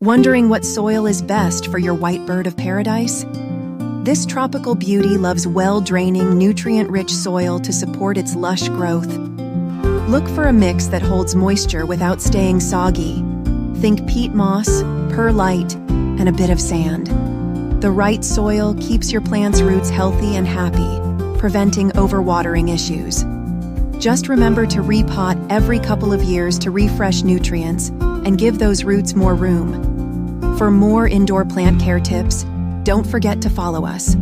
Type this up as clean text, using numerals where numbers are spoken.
Wondering what soil is best for your white bird of paradise? This tropical beauty loves well-draining, nutrient-rich soil to support its lush growth. Look for a mix that holds moisture without staying soggy. Think peat moss, perlite, and a bit of sand. The right soil keeps your plant's roots healthy and happy, preventing overwatering issues. Just remember to repot every couple of years to refresh nutrients and give those roots more room. For more indoor plant care tips, don't forget to follow us.